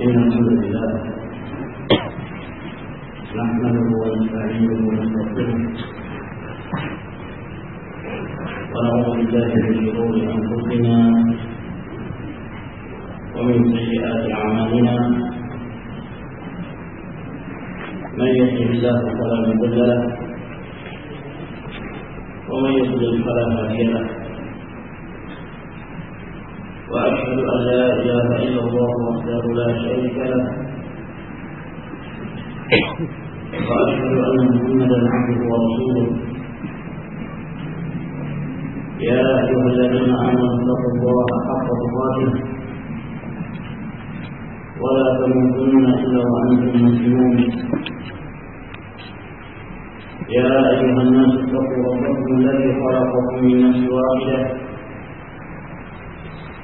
الحمد لله نحمده ونستعينه ونستغفره ونعوذ بالله من شرور انفسنا ومن سيئات اعمالنا من يهده الله فلا مضل له ومن يضلل فلا هادي له وأشهد أن لا إله إلا الله وحده لا شريك له وأشهد أن محمدا عبده ورسوله يا أيها الذين آمنوا اتقوا الله حق تقاته ولا تموتن إلا وأنتم مسلمون يا أيها الناس اتقوا ربكم الذي خلقكم من نفس واحدة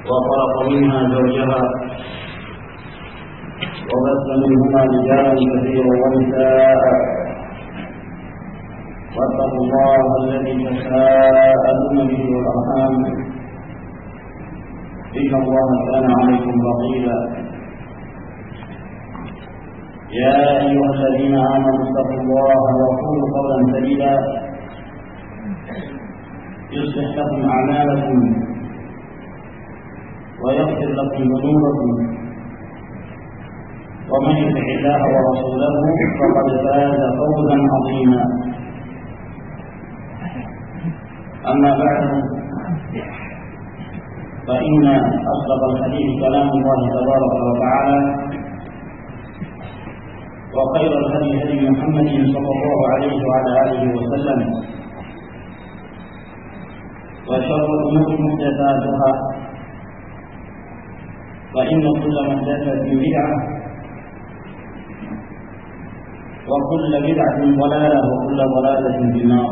وخلق منها زوجها وبث منهما رجالا كثيرا ونساء واتقوا الله الذي تساءلون به والارحام ان الله كان عليكم رقيبا يا ايها الذين امنوا اتقوا الله وقولوا قولا سديدا يصلح لكم اعمالكم ويغفر لكم ذنوبكم ومن يطع الله ورسوله فقد فاز فوزا عظيما اما بعد فان اصدق الحديث كلام الله تبارك وتعالى وخير الهدي هدي محمد صلى الله عليه وعلى اله وسلم وشر الامور محدثاتها فإن كل محدثة بدعة وكل بدعة ضلالة وكل ضلالة في النار.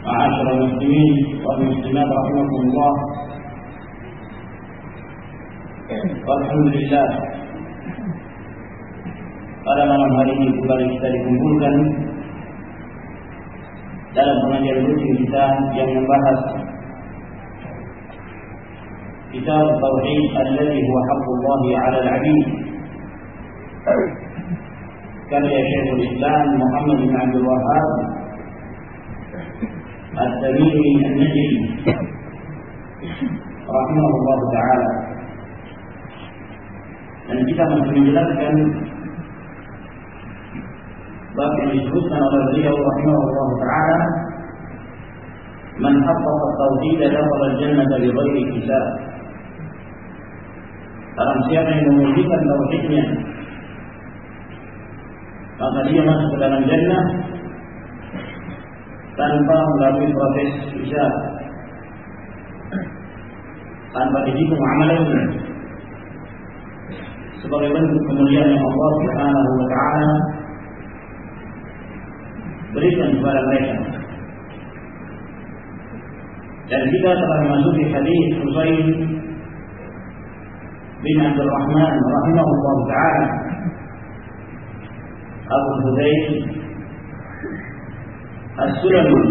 معاشر المسلمين والمسلمات رحمكم الله، والحمد lillah, pada malam hari ini kembali kita dikumpulkan dalam pengajian rutin kita yang membahas كتاب التوحيد الذي هو حق الله على العبيد كما شيخ الإسلام محمد بن عبد الوهاب التميمي النجدي رحمه الله تعالى. Dan kita masih menjelaskan bab yang disebutkan oleh beliau rahimahullah taala, man haqqaqa at-tauhid dakhala al-jannata bighairi hisab. Barang siapa yang memurnikan tauhidnya, maka dia masuk ke dalam jannah tanpa melalui proses hisab, tanpa dihitung amalannya, sebagai bentuk kemuliaan yang Allah Subhanahu wa taala berikan kepada mereka. Dan kita telah memasuki hadis Husain bin Abdul Rahman rahimahullah ta'ala, Abu Hudayn As-Sulami,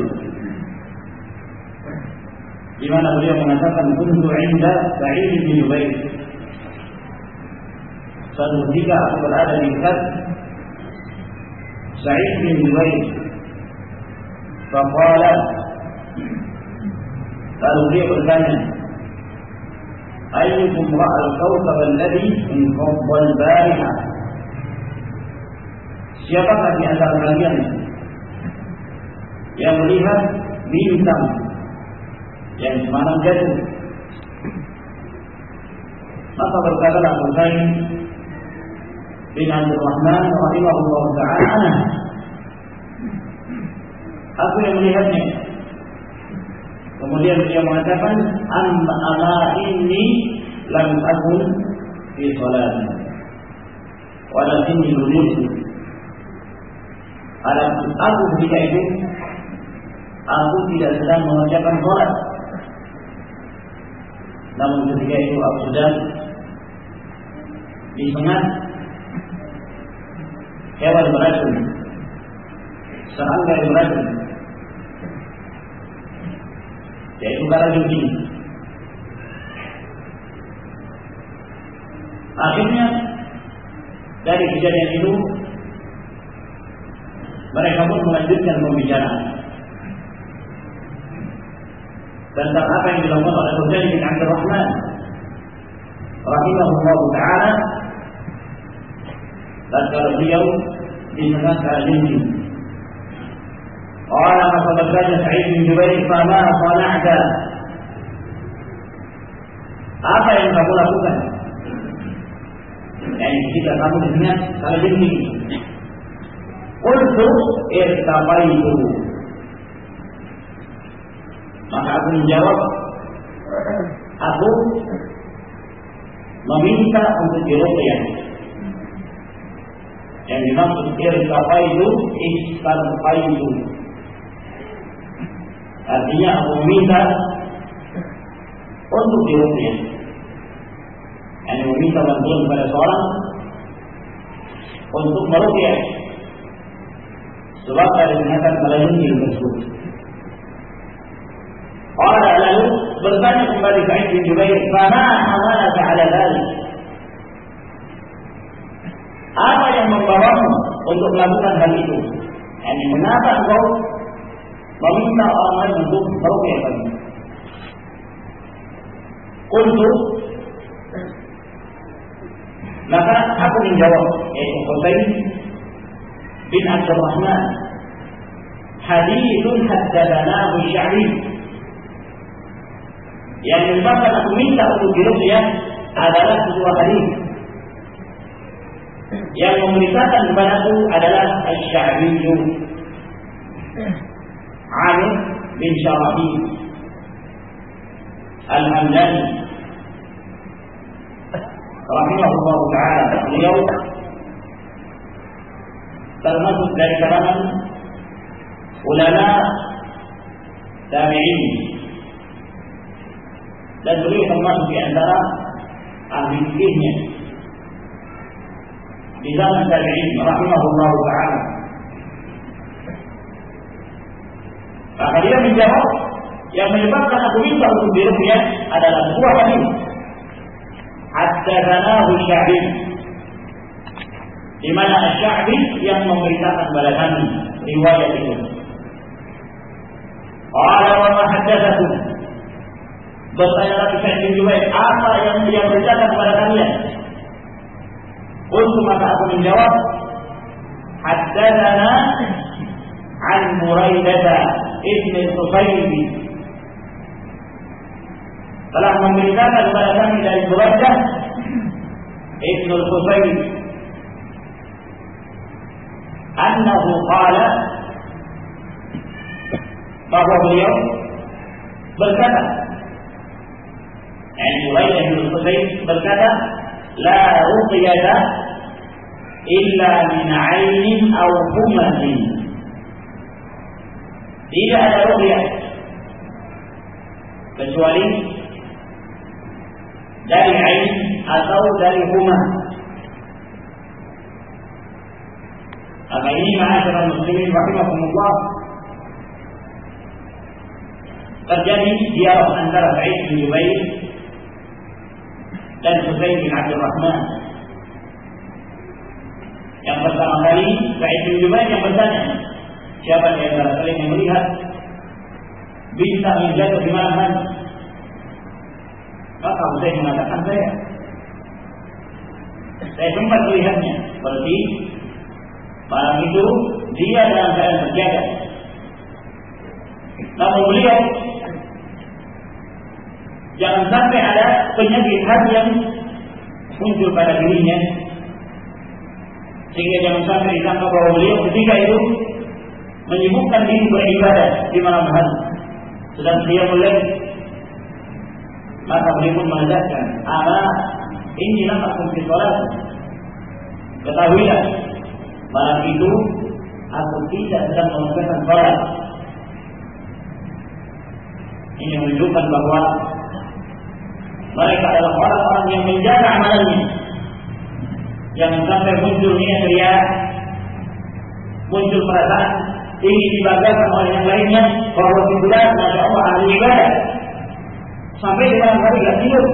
di mana beliau mengatakan kuntu 'inda Sa'id bin Jubair. Suatu ketika aku berada di dekat Sa'id bin Jubair. Faqala, lalu beliau bertanya, ayyukum ra'al kawkab alladhi inqadha al-bariha? Siapakah di antara kalian yang melihat bintang yang semalam jatuh? Maka berkatalah Husain bin Abdul Rahman rahimahullah ta'ala, ana, aku yang melihatnya. Kemudian dia mengatakan, amma inni lam akun fi salati walakinni nulitu. Aku ketika itu aku tidak sedang mengerjakan salat, namun ketika itu aku sedang disengat hewan beracun, serangga yang beracun, yaitu kalajengking. Akhirnya dari kejadian itu mereka pun melanjutkan pembicaraan tentang apa yang dilakukan oleh Husain bin Abdul Rahman rahimahullah taala dan kalau beliau di tengah keadaan ini. Qala maka berkata Sa'id bin Jubair, "Fama sana'ta?" Apa yang kamu lakukan? Yani jika kamu dengar kalau ini, qultu irtabaitu. Maka aku menjawab, aku meminta untuk diruqyah. Yang dimaksud irtabaitu, istarfaitu. Artinya aku meminta untuk diruqyah. Yang meminta bantuan kepada seorang untuk meruqyah. Sebab ada binatang melayani tersebut. Qala lalu bertanya kembali Sa'id bin Jubair, "Fama hamalaka 'ala dzalik?" Apa yang membawamu untuk melakukan hal itu? Yani mengapa engkau meminta orang lain untuk meruqyah kamu? Qultu, maka aku menjawab, yaitu Husain bin Abdul Rahman, hadithun haddatsanahu Sya'bi. Yang menyebabkan aku minta untuk diruqyah adalah sebuah hadis yang memberitakan kepadaku adalah Asy-Sya'bi Amir bin Syarahil Al-Hamdani rahimahullah ta'ala. Beliau termasuk dari kalangan ulama tabi'in dan beliau termasuk di antara ahli fikihnya di zaman tabi'in rahimahullah ta'ala. Maka dia menjawab, yang menyebabkan aku minta untuk diruqyah adalah sebuah hadis haddatsanahu Sya'bi, di mana Sya'bi yang memberitakan kepada kami riwayat itu. Qala wa ma haddatsakum? Bertanya lagi Sa'id bin Jubair, apa yang dia beritakan kepada kalian? Qultu, maka aku menjawab, haddatsana an Buraidah ibn al-Husayb, telah memberitakan kepada kami dari Buraidah ibn al-Husayb annahu qala, bahwa beliau berkata, yani Buraidah ibn al-Husayb berkata, la ruqyata illa min 'ainin aw humatin. Tidak ada ruqyah kecuali dari ain atau dari humah. Maka ini ma'asyiral muslimin rahimakumullah, terjadi dialog antara Sa'id bin Jubair dan Husain bin Abdul Rahman. Yang pertama kali Sa'id bin Jubair yang bertanya, siapa di antara kalian yang melihat bintang yang jatuh di malam hari? Maka Husain mengatakan, saya sempat melihatnya. Berarti malam itu dia dalam keadaan terjaga. Namun beliau jangan sampai ada penyakit hati yang muncul pada dirinya, sehingga jangan sampai disangka bahwa beliau ketika itu menyibukkan diri beribadah di malam hari, sedang dia mulai. Maka beliau pun mengajarkan, "Ala inni lam akun fi shalat." Ketahuilah, malam itu aku tidak sedang mengerjakan salat. Ini menunjukkan bahwa mereka adalah orang-orang yang menjaga amalannya. Jangan sampai muncul niat riya, muncul perasaan ingin dibanggakan oleh yang lainnya bahwa kebetulan masya Allah ahli ibadah. Sampai di malam hari tidak tidur,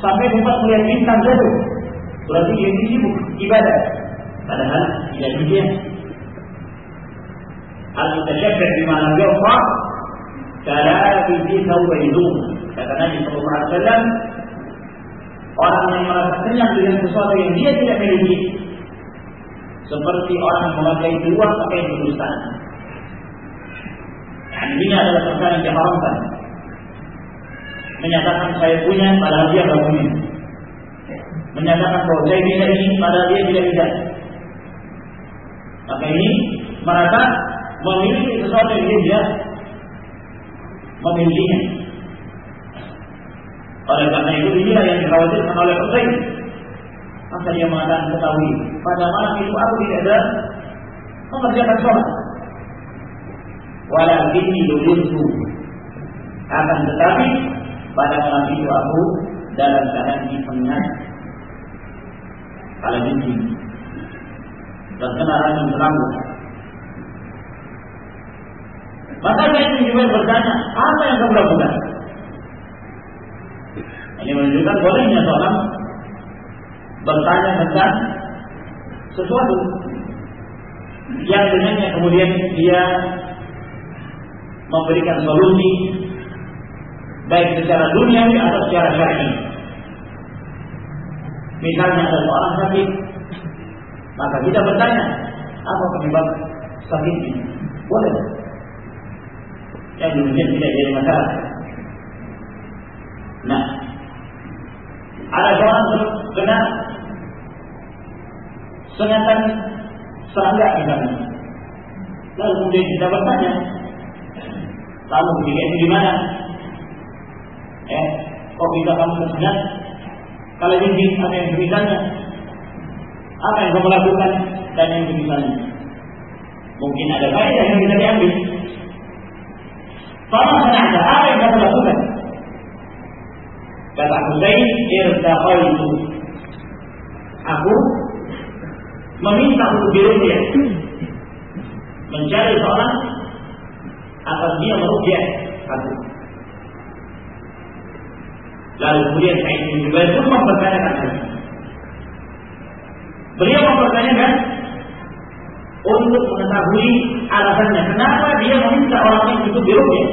sampai sempat melihat bintang jatuh. berarti dia sibuk ibadah, padahal tidak demikian. Al-mutasyabbih bima lam yu'ta kala fi thawbayn. Kata Nabi sallallahu alaihi wasallam, orang yang merasa kenyang dengan sesuatu yang dia tidak miliki seperti orang yang memakai dua pakaian kedustaan. Ini adalah perkara yang diharamkan. Menyatakan saya punya padahal dia tidak punya. Menyatakan bahwa saya bisa ini padahal dia tidak bisa. Maka ini merasa memiliki sesuatu yang dia memilikinya. Oleh karena itu inilah yang dikhawatirkan oleh Husain. Maka dia mengatakan ketahui pada malam itu aku tidak ada mengerjakan sholat. Walakinni lu'irtu, akan tetapi pada malam itu aku dalam keadaan dipengat kala dingin dan kena angin berambut. Maka saya juga bertanya, apa yang kamu lakukan? Ini menunjukkan bolehnya seorang bertanya tentang sesuatu yang dengannya kemudian dia memberikan solusi baik secara duniawi atau secara syar'i. Misalnya ada seorang sakit, maka kita bertanya, apa penyebab sakitnya? Boleh. Yang demikian tidak jadi masalah. Nah, ada seorang kena sengatan serangga misalnya. Lalu kemudian kita bertanya, kamu ketika itu di mana? Kok bisa kamu tersengat? Kalau ini apa yang semisalnya? Apa yang kamu lakukan dan yang semisalnya? Mungkin ada faedah yang bisa diambil. Kalau sengaja apa yang kamu lakukan? Kata Husain, irtaqaitu. Aku meminta untuk diruqyah, mencari seorang agar dia meruqyah aku. Lalu kemudian Sa'id bin Jubair pun mempertanyakan hal. Beliau mempertanyakan untuk mengetahui alasannya kenapa dia meminta orang lain untuk diruqyah.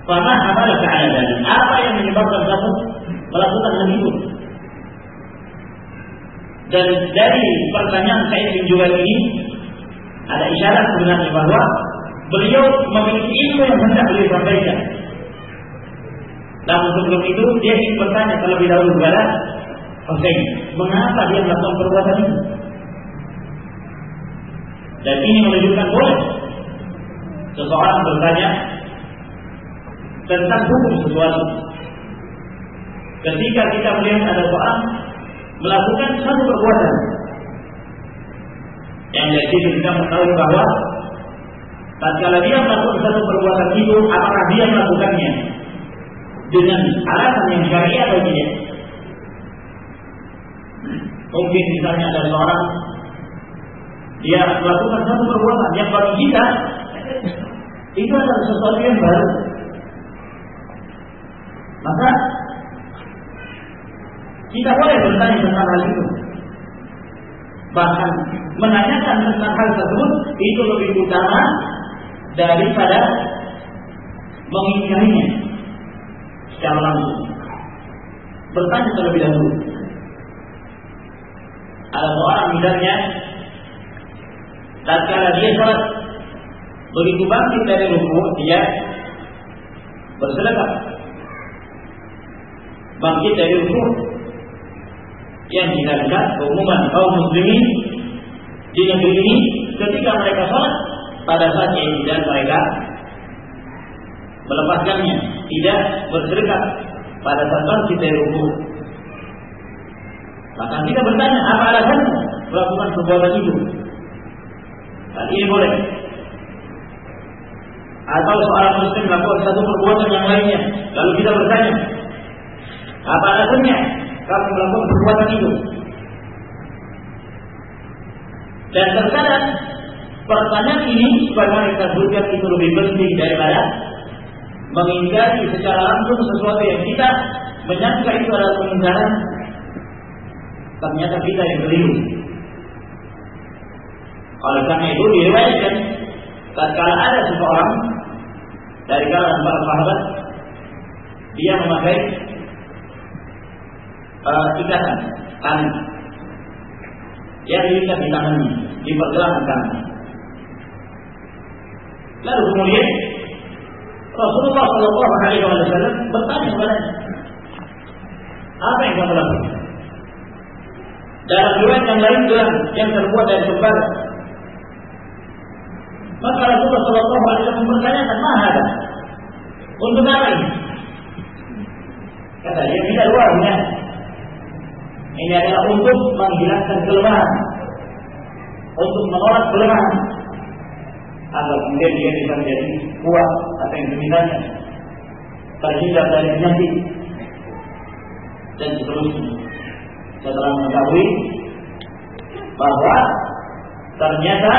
Fama hamalaka ala dzalik? Apa yang menyebabkan kamu melakukan hal itu? Dan dari pertanyaan Sa'id bin Jubair ini ada isyarat sebenarnya bahwa beliau memiliki ilmu yang hendak beliau sampaikan. Namun sebelum itu dia ingin bertanya terlebih dahulu kepada Husain, mengapa dia melakukan perbuatan itu? Dan ini menunjukkan boleh seseorang bertanya tentang hukum sesuatu. Ketika kita melihat ada seorang melakukan satu perbuatan yang dari situ kita mengetahui bahwa tatkala dia melakukan satu perbuatan itu, apakah dia melakukannya dengan alasan yang syar'i atau tidak? Mungkin misalnya ada seorang dia melakukan satu perbuatan yang bagi kita itu adalah sesuatu yang baru, maka kita boleh bertanya tentang hal itu. Bahkan menanyakan tentang hal tersebut itu lebih utama daripada mengingkarinya secara langsung. Bertanya terlebih dahulu. Ada seorang misalnya tatkala dia salat, begitu bangkit dari rukuk dia bersedekah. Bangkit dari rukuk, yang kita lihat keumuman kaum muslimin di negeri ini ketika mereka sholat pada saat dan mereka melepaskannya, tidak bersedekah pada saat bangkit dari rukuk. Maka kita bertanya, apa alasannya melakukan perbuatan itu? Hal ini boleh. Atau seorang muslim melakukan satu perbuatan yang lainnya, lalu kita bertanya, apa alasannya kamu melakukan perbuatan itu? Dan terkadang pertanyaan ini sebagaimana kita sebutkan itu lebih penting daripada mengingkari secara langsung sesuatu yang kita menyangka itu adalah pengingkaran ternyata kita yang keliru. Oleh karena itu diriwayatkan tatkala ada seseorang dari kalangan para sahabat dia memakai ikatan tali yang diikat di tangannya, di pergelangan tangannya. Lalu kemudian Rasulullah SAW bertanya kepadanya, apa yang kamu lakukan? Dalam riwayat yang lain gelang yang terbuat dari tembaga. Maka Rasulullah SAW mempertanyakan, "Mahada? Untuk apa ini?" Kata dia, "Tidak luarnya. Ini adalah untuk menghilangkan kelemahan, untuk menolak kelemahan, agar kemudian dia bisa menjadi kuat atau yang demikiannya, terhindar dari penyakit dan seterusnya." Setelah mengetahui bahwa ternyata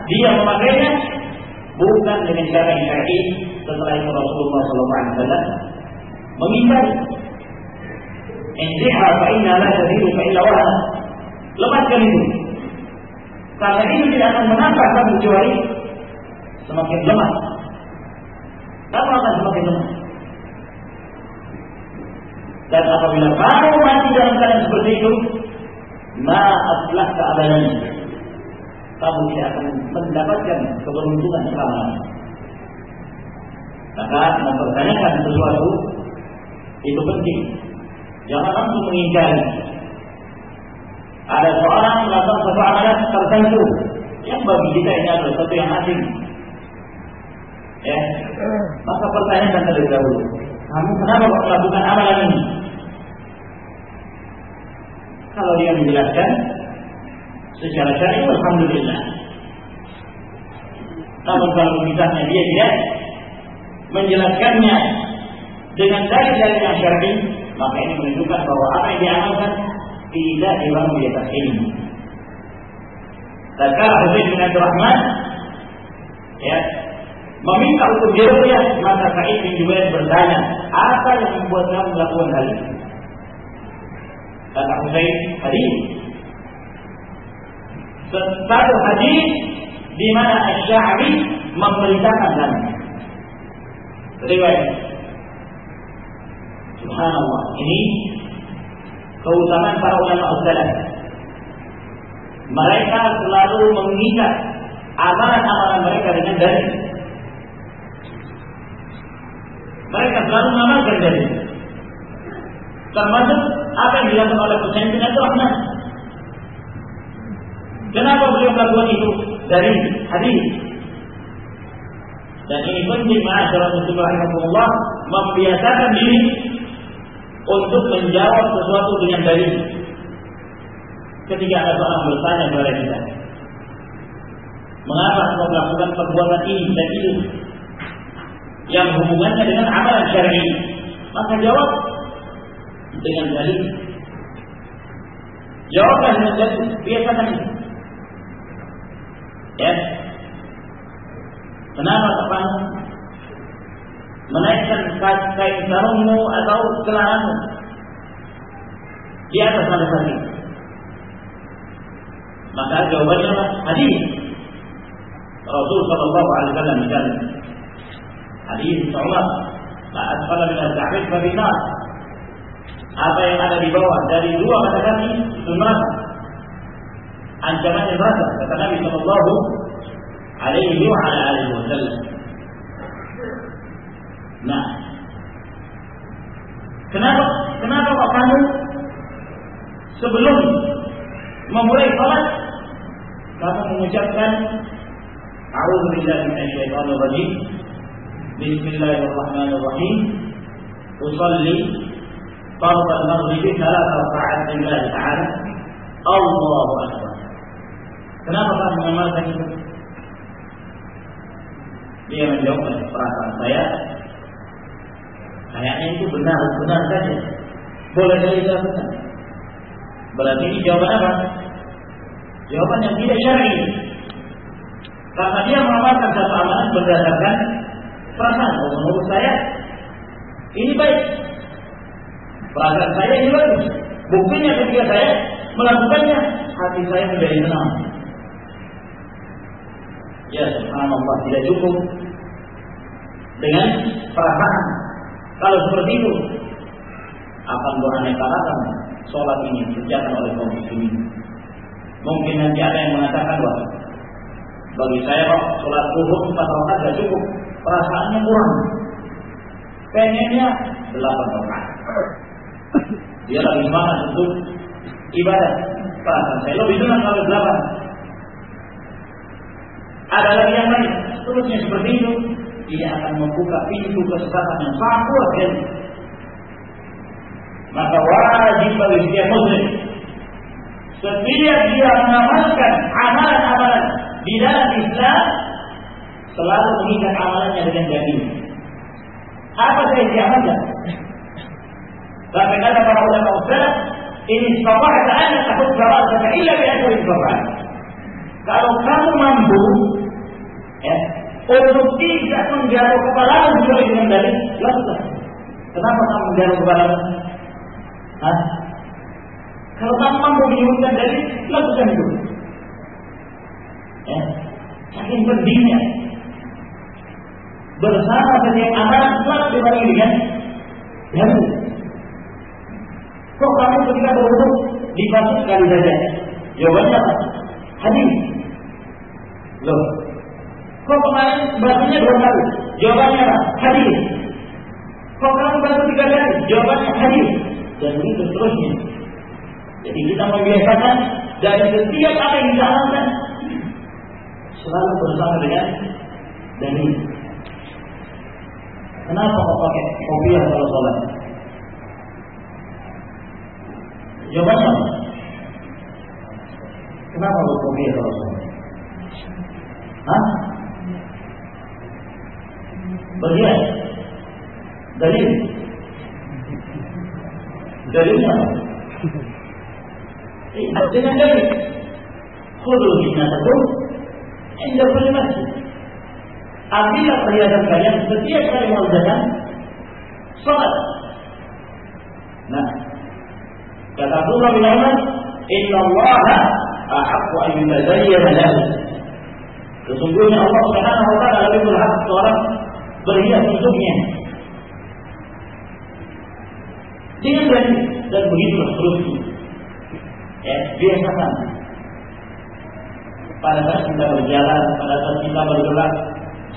dia memakainya bukan dengan cara yang syar'i, setelah itu Rasulullah SAW mengingkari, "Inziha fa inna la tazidu fa illa wahana." Lepaskan itu, karena itu tidak akan menambah kamu kecuali semakin lemah. Kamu akan semakin lemah. Dan apabila kamu mati dalam keadaan seperti itu, ma aflahta abadan, kamu tidak akan mendapatkan keberuntungan selama-lamanya. Maka mempertanyakan sesuatu itu penting. Jangan langsung mengingkari. Ada seorang melakukan sesuatu amalan tertentu yang bagi kita ini adalah sesuatu yang asing. Ya, maka pertanyakan terlebih dahulu, kamu kenapa melakukan amalan ini? Kalau dia menjelaskan secara syar'i, alhamdulillah. Namun kalau misalnya dia tidak menjelaskannya dengan dalil-dalil yang syar'i, maka ini menunjukkan bahwa apa yang diamalkan tidak dibangun di atas ilmu. Tatkala Husain bin Abdurrahman meminta untuk diruqyah, maka Sa'id bin Jubair bertanya, apa yang membuat kamu melakukan hal ini? Kata Husain, hadis. Satu hadis di mana Asy-Sya'bi memberitakan kami. Riwayat. Subhanallah. Ini keutamaan para ulama salaf. Mereka selalu mengikat amalan-amalan mereka dengan dalil. Mereka selalu mengamalkan dalil. Termasuk apa yang dilakukan oleh Husain bin Abdurrahman. Kenapa beliau melakukan itu? Dari hadis. Dan ini penting, ma'asyiral muslimin rahimakumullah, membiasakan diri untuk menjawab sesuatu dengan dalil. Ketika ada seorang bertanya kepada kita, mengapa engkau melakukan perbuatan ini dan itu yang hubungannya dengan amalan syar'i, maka jawab dengan dalil. Jawablah dengan dalil, biasakan itu. Ya, kenapa kamu menaikkan kain sarungmu atau celanamu di atas mana saja? Maka jawabannya adalah hadis Rasul sallallahu alaihi wasallam, misalnya hadis Umar, la asfala min al-ka'bayn fa binar. Apa yang ada di bawah dari dua mata kaki itu neraka. Ancaman neraka, kata Nabi sallallahu alaihi wa ala alihi wasallam. Nah, kenapa kok kamu sebelum memulai salat kamu mengucapkan a'udzu billahi minasyaitonir rajim, bismillahirrahmanirrahim, usolli fardhu al-maghrib 3 rakaat lillahi ta'ala, Allahu akbar. Kenapa kamu mengamalkan itu? Dia menjawab, perasaan saya kayaknya itu benar saja, boleh saya lakukan. Berarti ini jawaban apa? Jawaban yang tidak syar'i. Karena dia mengamalkan satu amalan berdasarkan perasaan. Menurut saya ini baik, perasaan saya ini bagus. Buktinya ketika saya melakukannya, hati saya menjadi tenang. Ya subhanallah, tidak cukup dengan perasaan. Kalau seperti itu akan beraneka ragam sholat ini dikerjakan oleh kaum muslimin. Mungkin nanti ada yang mengatakan, wah, bagi saya kok sholat zuhur 4 rakaat tidak cukup, perasaannya kurang, pengennya 8 rakaat. Dia lebih semangat untuk ibadah, perasaan saya lebih senang kalau 8. Ada lagi yang lain, seterusnya seperti itu. Dia akan membuka pintu kesesatan yang sangat kuat. Maka wajib bagi setiap muslim, setiap dia mengamalkan amalan-amalan di dalam Islam, selalu mengikat amalannya dengan dalil. Apa yang diamalkan? Sampai kata para ulama salaf, ini istata'ta an tahudda ra'saka illa bi ajri al-qur'an. Kalau kamu mampu untuk tidak menjauh kepalamu kecuali dengan dalil, lakukan. Kenapa kamu menjauh kepalamu? Kalau kamu mampu menyebutkan dalil, lakukan itu. Saking pentingnya bersama setiap amalan selalu dibarengi dengan dalil. Kok kamu ketika berwudu dibasuh sekali saja? Jawabannya apa? Hadis. Loh, kok kemarin basuhnya 2 kali? Jawabannya apa? Hadis. Kok kamu basuh 3 kali? Jawabannya hadis. Dan begitu seterusnya. Jadi kita membiasakan dari setiap apa yang kita amalkan selalu bersama dengan dalil. Kenapa kok pakai kopiah kalau sholat? Jawabannya apa? Kenapa kok kopiah kalau sholat? Bagian dalil. Dalilnya apa? Dengan dalil. Khudul zinatakum inda kulli masjid. Ambillah perhiasan kalian setiap kali mengerjakan salat. Nah, kata Abdullah bin Umar, "Inna Allaha ahaqqu an yutazayyana lahu." Sesungguhnya Allah Subhanahu wa taala lebih berhak seorang berhias untuknya. Dengan dalil, dan begitulah seterusnya. Biasakan pada saat kita berjalan, pada saat kita bergerak,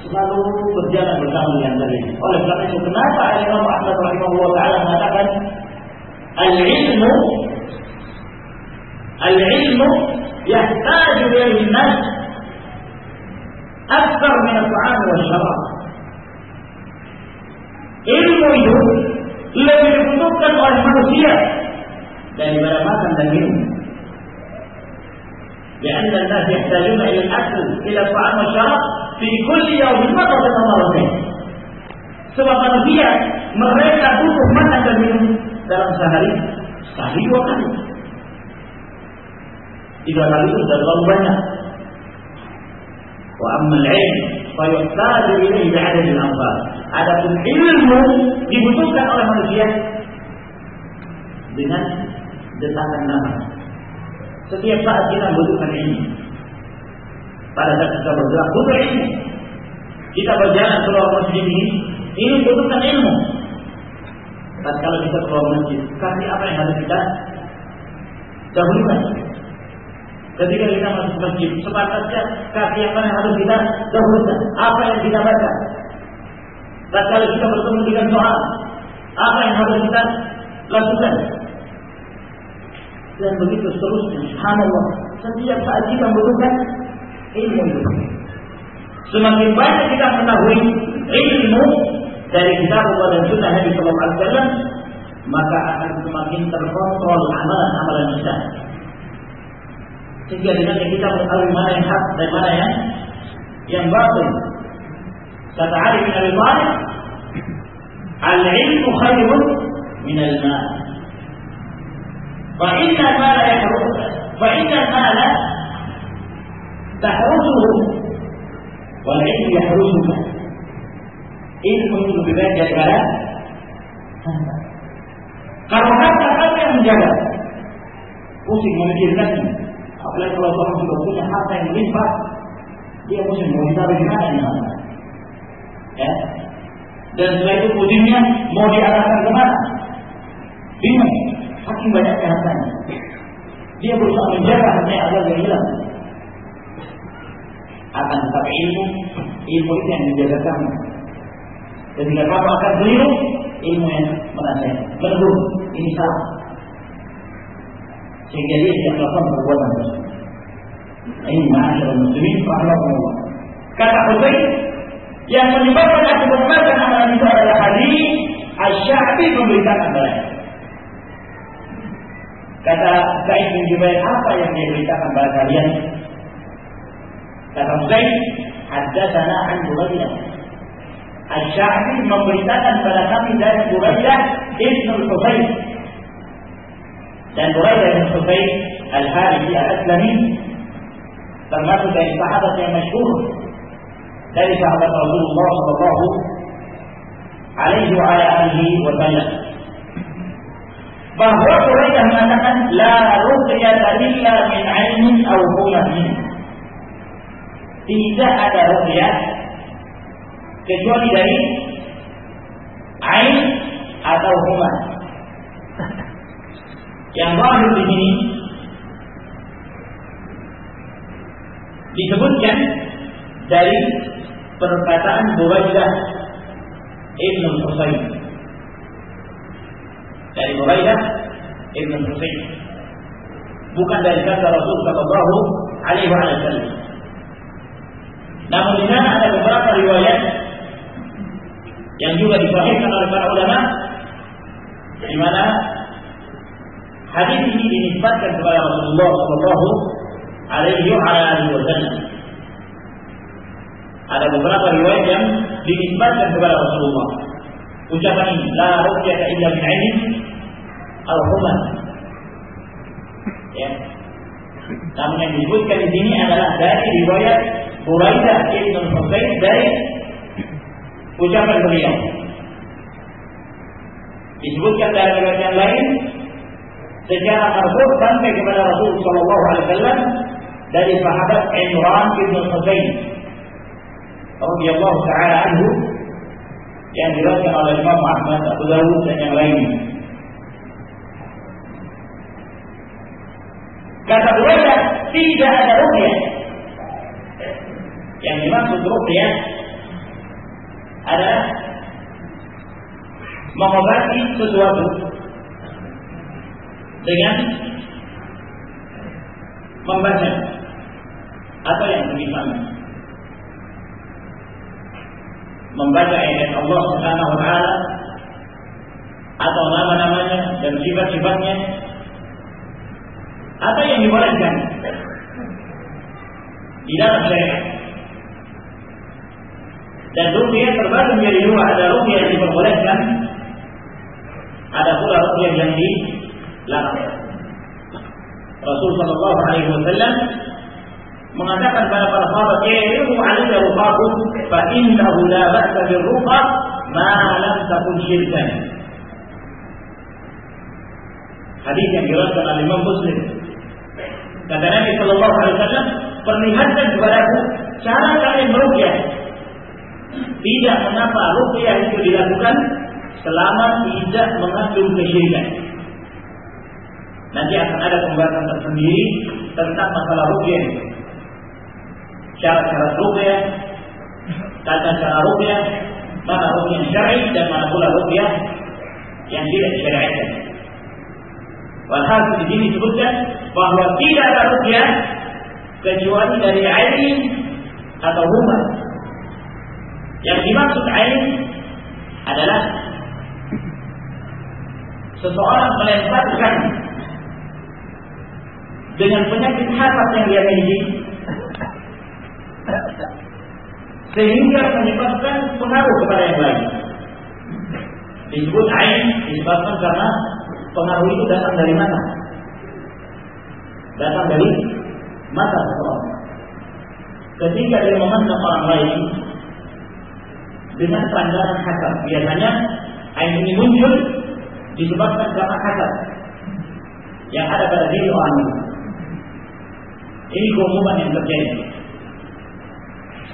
selalu berjalan bersama dengan dalil. Oleh karena itu, kenapa Imam Ahmad rahimahullah taala mengatakan al-ilmu yahtaju ilaihi an-nas akthar min at-ta'am wa syarab. Ilmu itu lebih dibutuhkan oleh manusia daripada makan dan minum. لأن الناس يحتاجون إلى الأكل إلى الطعام والشراب في كل يوم مرة أو مرتين. Sebab manusia mereka butuh makan dan minum dalam sehari 2 kali. 3 kali itu sudah terlalu banyak. Wa amma al-'ilm fa yuhtaju ilayhi bi'adad al-anfar. Adapun ilmu dibutuhkan oleh manusia dengan detakan nafas. Setiap saat kita membutuhkan ilmu. Pada saat kita bergerak butuh ilmu. Kita berjalan keluar masjid ini butuhkan ilmu. Dan kalau kita keluar masjid, kaki apa yang harus kita dahulukan? Ketika kita masuk masjid, sepatutnya kaki yang mana harus kita dahulukan? Apa yang kita baca? Dan kalau kita bertemu dengan soal, apa yang harus kita lakukan? Dan begitu seterusnya. Subhanallah, setiap saat kita membutuhkan ilmu itu. Semakin banyak kita mengetahui ilmu dari kitab Allah dan sunnah Nabi sallallahu alaihi wasallam, maka akan semakin terkontrol amalan-amalan kita. Sehingga dengan kita mengetahui mana yang hak dan mana yang batil. Kata Ali bin Abi Thalib, al-ilmu khairun min al-mal. فإن المال تحرسه والعلم يحرسك. Ilmu itu lebih baik daripada harta. Kalau harta kamu yang menjaga, pusing memikirkannya. Apalagi kalau orang sudah punya harta yang melimpah, dia pusing mau ditaruh di mana ini. Ya. Dan setelah itu pusingnya mau diarahkan kemana? Bingung. Saking banyaknya hartanya. Dia berusaha menjaga hartanya agar dia hilang. Akan tetapi ilmu itu yang menjaga kamu. Ketika kamu akan keliru, ilmu yang menasihati, menegur, ini salah. Sehingga dia tidak melakukan perbuatan tersebut. Ini ma'asyarul muslimin rahimahumullah. Kata Husain, yang menyebabkan aku membacakan amalan itu adalah hadis Asy-Sya'bi memberitakan saya. Kata Sa'id bin Jubair, apa yang dia beritakan pada kalian? Kata Husain, haddatsana an Buraidah. Asy-Sya'bi memberitakan pada kami dari Buraidah ibn al-Husayn. Dan Buraidah bin Husayn al-Harithi al-Aslami termasuk dari sahabat yang masyhur dari sahabat Rasulullah sallallahu alaihi wa alihi wasallam. Bahwa Buraidah mengatakan la ruqyata illa min 'ainin aw humatin. Tidak ada ruqyah kecuali dari ain atau huma. Yang zahir di sini disebutkan dari perkataan Buraidah ibn Husayn. Dari Buraidah ibn Husayn, bukan dari kata Rasul sallallahu alaihi wasallam. Namun di sana ada beberapa riwayat yang juga disahihkan oleh para ulama, di mana hadis ini dinisbatkan kepada Rasulullah sallallahu alaihi wasallam. Ada beberapa riwayat yang dinisbatkan kepada Rasulullah. Ucapan ini, la ruqyata illa min 'ainin aw human. Ya. Namun yang disebutkan di sini adalah dari riwayat Buraidah ibn Husayn dari ucapan beliau. Disebutkan dari riwayat yang lain secara marfu' sampai kepada Rasul sallallahu alaihi wasallam dari sahabat Imran bin Husayn radhiyallahu taala anhu yang diriwayatkan oleh Imam Ahmad, Abu Dawud dan yang lainnya. Kata Buraidah, tidak ada ruqyah. Yang dimaksud ruqyah adalah mengobati sesuatu dengan membaca atau yang semisalnya. Membaca ayat Allah Subhanahu wa taala atau nama-namanya dan sifat-sifatnya atau yang dibolehkan di dalam syariat. Dan ruqyah terbagi menjadi dua, ada ruqyah yang diperbolehkan, ada pula ruqyah yang dilarang. Rasul sallallahu alaihi wasallam mengatakan kepada para sahabat, "Yaitu alayya ruqakum fa innahu la ba'sa bir ruqa ma lam takun syirkan." Hadis yang diriwayatkan oleh Imam Muslim. Kata Nabi sallallahu alaihi wasallam, "Perlihatkan kepadaku cara kalian meruqyah. Tidak mengapa ruqyah itu dilakukan selama tidak mengandung kesyirikan." Nanti akan ada pembahasan tersendiri tentang masalah ruqyah. Syarat-syarat ruqyah, tata cara ruqyah, mana ruqyah syar'i dan mana pula ruqyah yang tidak disyariatkan. Walhasil di sini disebutkan bahwa tidak ada ruqyah kecuali dari ain atau huma. Yang dimaksud ain adalah seseorang melemparkan dengan penyakit hasad yang dia miliki sehingga menyebabkan pengaruh kepada yang lain. Disebut ain disebabkan karena pengaruh itu datang dari mana? Datang dari mata seseorang. Ketika dia memandang orang lain dengan pandangan hasad, biasanya ain ini muncul disebabkan karena hasad. yang ada pada diri orang itu. Ini keumuman yang terjadi.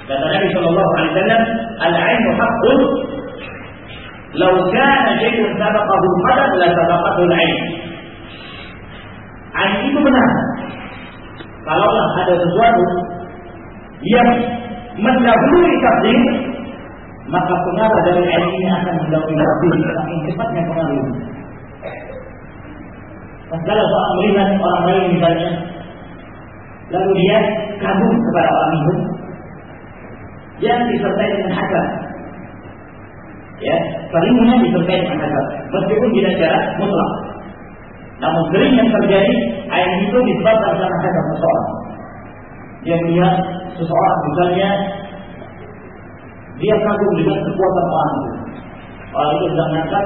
Kata Nabi sallallahu alaihi wasallam, "Al-'ainu haqqun, law kana shay'un sabaqahu al-qadar la sabaqahu al-'ain." Ain itu benar. Kalaulah ada sesuatu yang mendahului takdir, maka pengaruh dari ain ini akan mendahului takdir. Saking cepatnya pengaruh. Kalau seorang melihat orang lain misalnya, lalu dia kagum kepada orang itu, yang disertai dengan hasad, ya, seringnya disertai dengan hasad, meskipun tidak secara mutlak. Namun sering yang terjadi, ain itu disebabkan karena hasad seseorang. Dia melihat seseorang misalnya, dia kagum dengan kekuatan orang itu. Orang itu sedang mengangkat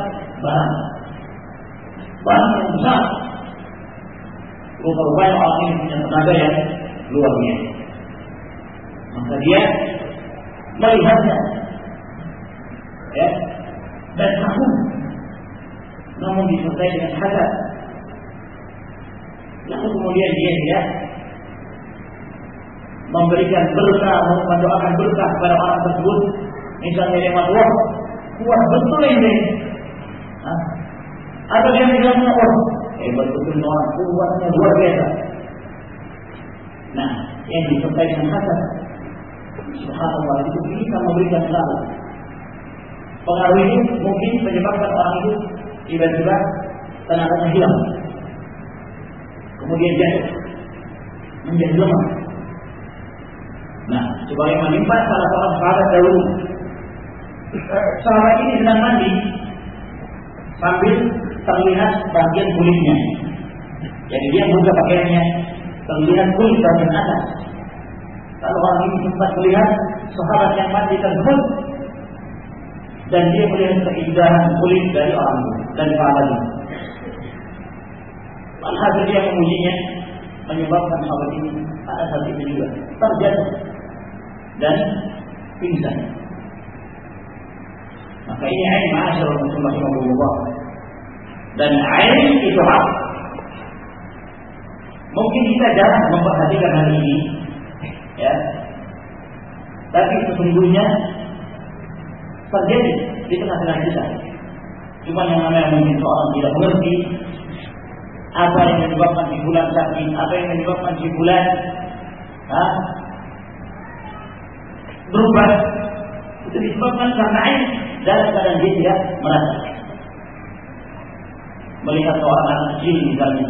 barang yang besar. Rupanya orang ini punya tenaga yang luar biasa. Maka dia melihatnya, ya, dan kagum, namun disertai dengan hasad. Lalu kemudian dia memberikan berkah, mendoakan berkah kepada orang tersebut. Misalnya dia mengatakan, wah, kuat betul ini. Atau dia bilang, wah, hebat betul orang, kuatnya luar biasa. Nah, yang disertai dengan hasad, subhanallah, itu bisa memberikan pengaruh. Pengaruh itu mungkin menyebabkan orang itu tiba-tiba tenaganya hilang, kemudian jatuh, menjadi lemah. Nah, sebagaimana menimpa salah seorang sahabat dahulu. Sahabat ini sedang mandi sambil terlihat bagian kulitnya. Jadi dia buka pakaiannya, terlihat kulit bagian atas. Kalau orang ini sempat melihat sahabat yang mati tersebut, dan dia melihat keindahan kulit dari orang itu, dari sahabat itu. Alhasil dia memujinya, menyebabkan sahabat ini pada saat itu juga terjatuh dan pingsan. Maka ini ain ma'asyarul muslimin rahimahullah. Dan ain itu hak. Mungkin kita jarang memperhatikan hal ini, ya. Tapi sesungguhnya terjadi di tengah-tengah kita. Cuma yang namanya mungkin seorang tidak mengerti apa yang menyebabkan si fulan sakit, apa yang menyebabkan si fulan berubah. Itu disebabkan karena ain dalam keadaan dia tidak merasa. Melihat seorang anak kecil misalnya,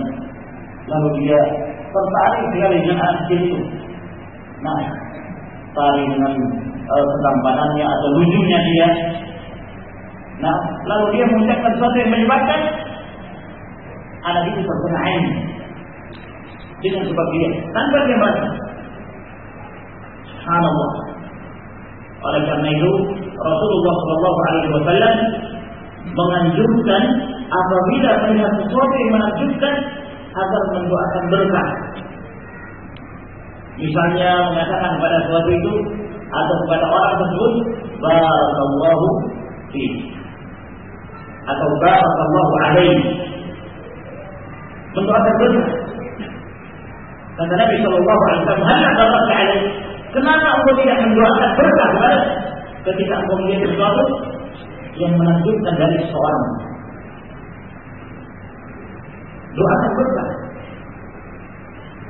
lalu dia tertarik sekali dengan anak kecil itu. Nah, tarik dengan ketampanannya atau lucunya dia. Nah, lalu dia mengucapkan sesuatu yang menyebabkan anak itu terkena ain dengan sebab dia, tanpa dia merasa. Subhanallah. Oleh karena itu Rasulullah SAW menganjurkan apabila melihat sesuatu yang menakjubkan agar mendoakan berkah. Misalnya mengatakan kepada sesuatu itu atau kepada orang tersebut, barakallahu fiik atau barakallahu alaihi, mendoakan berkah. Kata Nabi sallallahu alaihi wasallam, "Hal baraka alaihi?" Kenapa engkau tidak mendoakan berkah kepada ketika engkau melihat sesuatu yang menakjubkan dari seseorang? Doakan berkah.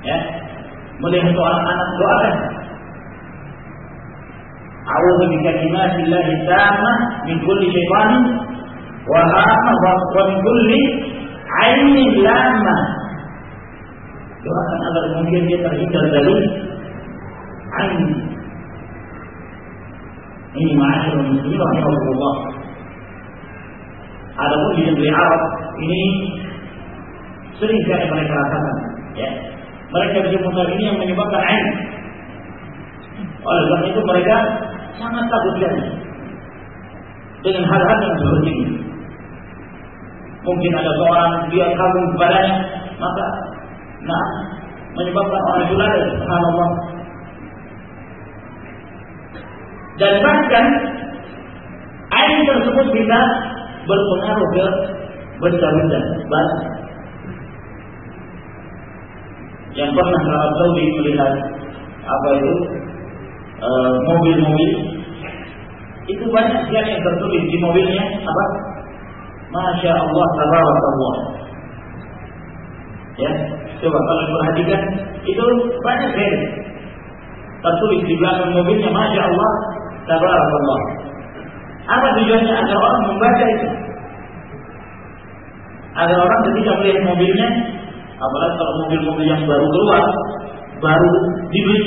Ya, melihat seorang anak, doakan. A'udzu bikalimatillahi tammah min kulli syaitanin wa hamah wa min kulli ainin lamah. Doakan agar kemudian dia terhindar dari ain. Ini ma'asyarul muslimin rahimahullah. Adapun di negeri Arab ini sering sekali mereka rasakan, ya. Mereka berjumpa ini yang menyebabkan ain. Oleh sebab itu mereka sangat takut dengan hal-hal yang seperti ini. Mungkin ada seorang dia kagum kepadanya, maka menyebabkan orang itu lari, subhanallah. Dan bahkan ain tersebut bisa berpengaruh ke benda-benda baik. yang pernah ke Arab Saudi melihat apa itu mobil-mobil, itu banyak sekali yang tertulis di mobilnya apa? Masya Allah, tabarakallah. Ya, coba kalau perhatikan itu banyak sekali tertulis di belakang mobilnya Masya Allah, tabarakallah. Apa tujuannya? Agar orang membaca itu, agar orang ketika melihat mobilnya, apalagi kalau mobil-mobil yang baru keluar, baru dibeli,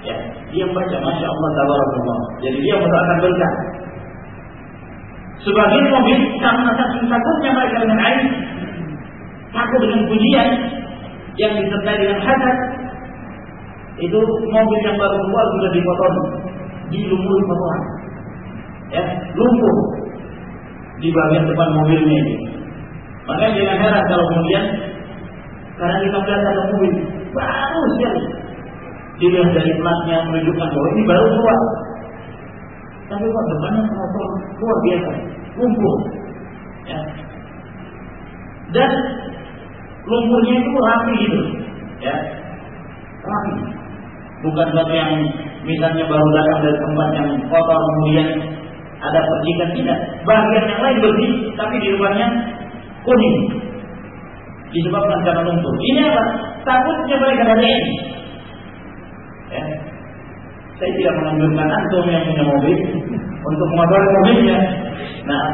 ya, dia baca Masya Allah, tabarakallah. Jadi dia merasakan berkah. Sebagian mobil karena saking takutnya mereka dengan aib, takut dengan pujian yang disertai dengan hasad, itu mobil yang baru keluar sudah dipotong, dilumuri kotoran, ya, lumpuh di bagian depan mobilnya ini. Makanya jangan heran kalau kemudian karena kita melihat ada mobil baru sekali, dilihat dari platnya menunjukkan bahwa ini baru keluar, tapi kok depannya kotor luar biasa, lumpuh, ya. Dan lumpurnya itu rapi gitu, ya, rapi. Bukan sesuatu yang misalnya baru datang dari tempat yang kotor kemudian ada percikan, tidak. Bagian yang lain bersih, tapi di luarnya kuning, disebabkan karena lumpur. Ini apa? Takutnya mereka dari ini. Ya. Saya tidak menganjurkan antum yang punya mobil untuk mengotori mobilnya. Nah,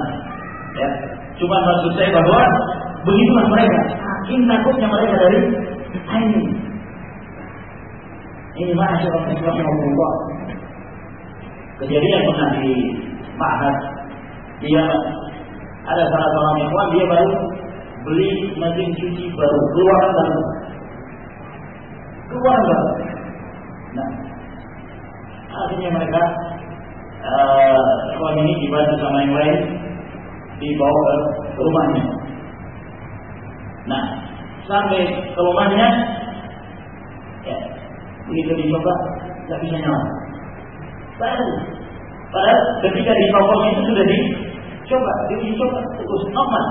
ya, cuma maksud saya bahwa begitulah mereka. Saking takutnya mereka dari ini. Ini masyaallah. Kejadian pernah di Ma'had, dia ada salah seorang ikhwan, dia baru beli mesin cuci baru, keluar baru. Nah, akhirnya mereka ikhwan ini dibantu sama yang lain dibawa ke rumahnya. Nah, sampai ke rumahnya, ya, begitu dicoba, tidak bisa nyala. Padahal ketika di tokonya itu sudah dicoba terus normal.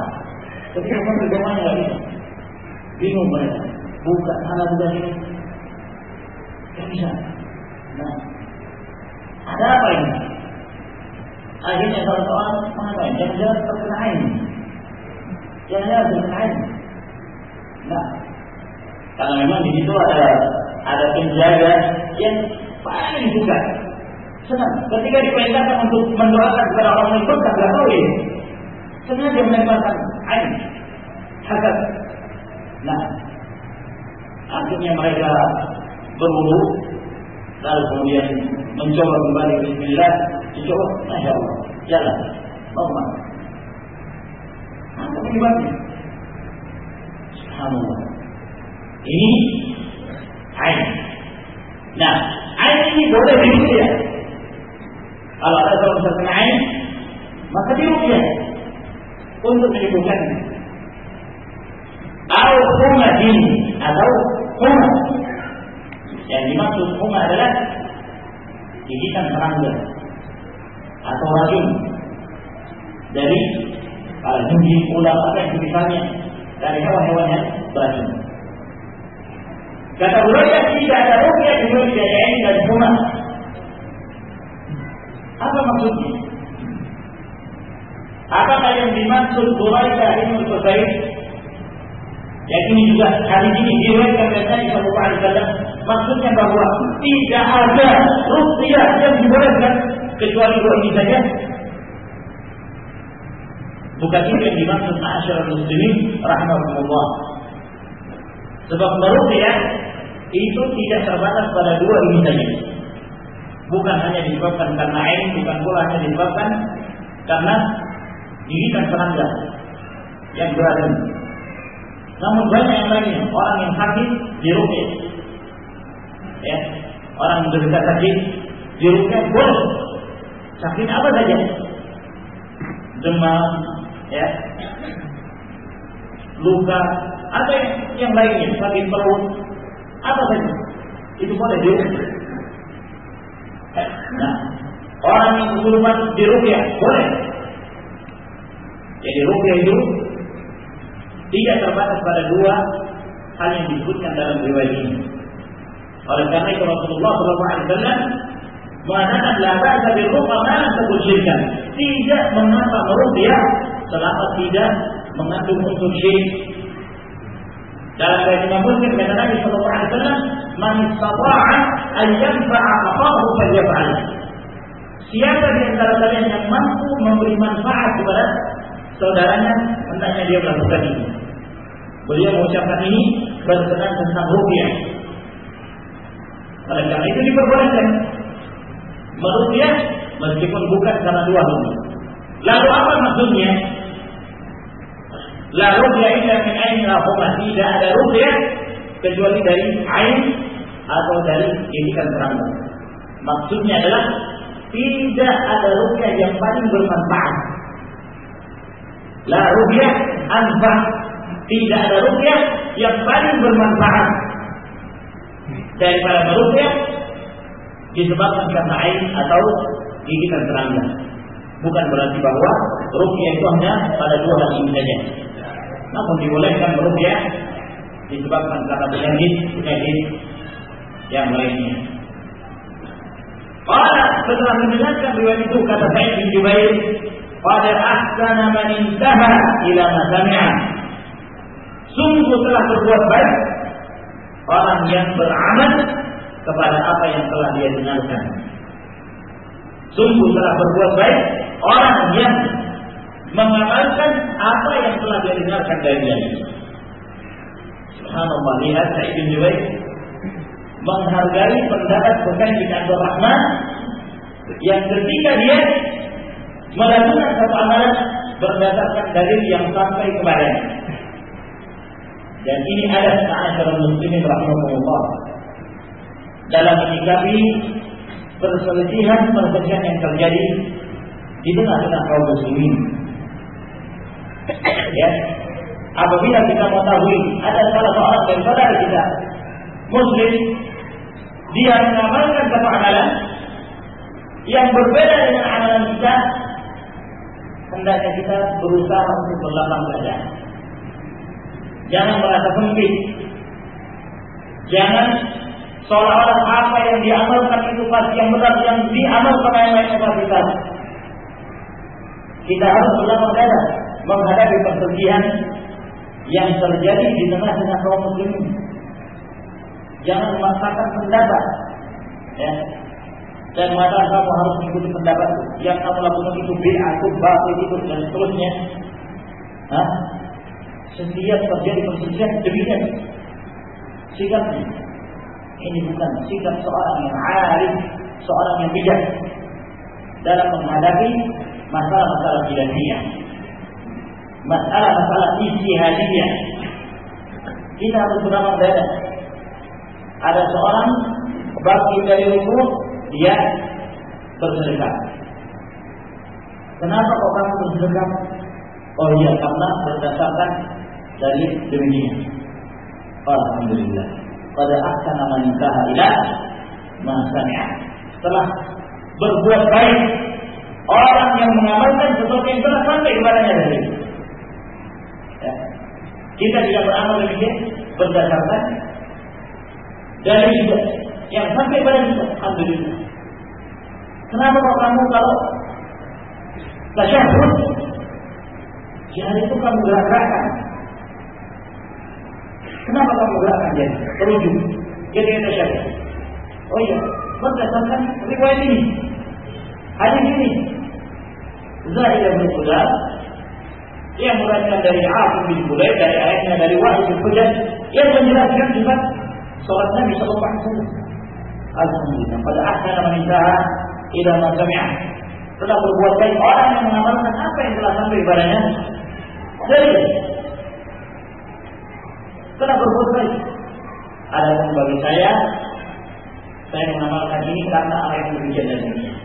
Ketika sampai ke rumahnya tidak bisa. Bingung mereka. Buka sana sudah ini, tidak bisa. Nah, ada apa ini? Akhirnya salah seorang mengatakan, jangan-jangan terkena air. Jangan-jangan terkena air. Nah, karena memang di situ ada penjaga yang paling suka, senang ketika diperintahkan untuk mendoakan kepada orang yang berkah, tidak boleh sengaja melemparkan air hasad. Nah, akhirnya mereka berwudu, lalu kemudian mencoba kembali bismillah, dicoba, masya Allah, jalan normal. Apa penyebabnya? Subhanallah. Ini ain. Nah, ain ini boleh diruqyah. Kalau ada seorang terkena ain, maka diruqyah untuk menyembuhkannya. Atau humah. Yang dimaksud humah adalah gigitan serangga atau racun dari judi, ular, apa yang misalnya dari hewan-hewan yang beracun. Kata Hurairah, tidak ada ruqyah kecuali dari ain dan humah. Apa maksudnya? Apakah yang dimaksud Hurairah ini Al-Qusair? Yang ini juga hadis ini diriwayatkan dari Nabi sallallahu alaihi wasallam, maksudnya bahwa tidak ada ruqyah yang dibolehkan kecuali dua ini saja. Bukan itu yang dimaksud ma'asyiral muslimin rahimakumullah. Sebab meruqyah itu tidak terbatas pada dua ini saja. Bukan hanya disebabkan karena ain, bukan pula hanya disebabkan karena gigitan serangga yang beracun. Namun banyak yang lainnya. Orang yang sakit diruqyah, ya, orang yang menderita sakit diruqyah boleh. Sakit apa saja, demam, ya, luka, atau yang lainnya, sakit perut, apa saja, itu boleh diruqyah. Nah, orang yang kesurupan diruqyah boleh. Jadi ruqyah itu tidak terbatas pada dua hal yang disebutkan dalam riwayat ini. Oleh karena itu Rasulullah SAW mengatakan la ba'sa bil ruqya ma lam takun syirkan. Tidak mengapa meruqyah selama tidak mengandung unsur syirik. Dalam riwayat Imam Muslim kata Nabi SAW, "Man istata'a an yanfa'a akhahu falyaf'al." Siapa di antara kalian yang mampu memberi manfaat kepada saudaranya, hendaknya dia melakukan ini. Beliau mengucapkan ini berkenaan tentang ruqyah. Oleh karena itu diperbolehkan meruqyah meskipun bukan karena dua hukum. Lalu apa maksudnya? La ruqyah illa min ain rahmah. Tidak ada ruqyah kecuali dari ain atau dari gigitan serangga. Maksudnya adalah tidak ada ruqyah yang paling bermanfaat. La ruqyah anfa. Tidak ada ruqyah yang paling bermanfaat daripada meruqyah disebabkan karena ain atau gigitan serangga. Bukan berarti bahwa ruqyah itu hanya pada dua hal ini saja. Namun dibolehkan meruqyah disebabkan karena penyakit yang lainnya. Setelah mendengarkan riwayat itu kata Sa'id bin Jubair, "Qad ahsana man intaha ila ma sami'a." Sungguh telah berbuat baik orang yang beramal kepada apa yang telah dia dengarkan. Sungguh telah berbuat baik orang yang mengamalkan apa yang telah dia dengarkan dari dia. Subhanallah, lihat Sa'id bin Jubair menghargai pendapat Bukhari bin Abdul Rahman yang ketika dia melakukan satu amalan berdasarkan dalil yang sampai kepadanya. Dan ini ada ma'asyiral muslimin rahimahumullah dalam menyikapi perselisihan yang terjadi di tengah-tengah kaum muslimin. Ya, apabila kita mengetahui ada salah seorang dari saudara kita muslim, dia mengamalkan satu amalan yang berbeda dengan amalan kita, hendaknya kita berusaha untuk berlapang dada. Jangan merasa sempit. Jangan seolah-olah apa yang diamalkan itu pasti yang benar, yang diamalkan yang lain kita. Kita harus berlapang dada menghadapi perselisihan yang terjadi di tengah-tengah kaum muslimin. Jangan memaksakan pendapat, ya. Dan mengatakan kamu harus mengikuti pendapat yang kamu lakukan itu bid'ah, itu batil, itu dan seterusnya. Setiap terjadi perselisihan demikian sikapnya. Ini bukan sikap seorang yang arif, seorang yang bijak dalam menghadapi masalah-masalah khilafiyah, masalah-masalah ijtihadiyah. Kita harus berlapang dada. Ada seorang bangkit dari rukuk, dia bersedekah. Kenapa kok kamu bersedekah? Oh iya, karena berdasarkan dari demikian. Alhamdulillah. Pada ahsana man intaha ila ma sami'a. Setelah berbuat baik orang yang mengamalkan sesuatu yang telah sampai kepadanya dari itu. Ya. Kita tidak beramal demikian berdasarkan dari yang sampai pada kita. Alhamdulillah. Kenapa kok kamu kalau tasyahud jari itu kamu gerak-gerakan? Kenapa kamu gerakkan jari? Terujung. Jadi tasyahud. Oh iya, berdasarkan riwayat ini, hadis ini. Zaid bin Qudar yang meriwayatkan dari Asim bin Qudar dari ayatnya dari Wahid bin Qudar yang menjelaskan sifat salat Nabi sallallahu alaihi wasallam. Alhamdulillah, pada ahsana man intaha ila ma sami'a. Telah berbuat baik orang yang mengamalkan apa yang telah sampai kepadanya. Dari telah berbuat baik. Adapun bagi saya mengamalkan ini karena apa yang demikian dan demikian.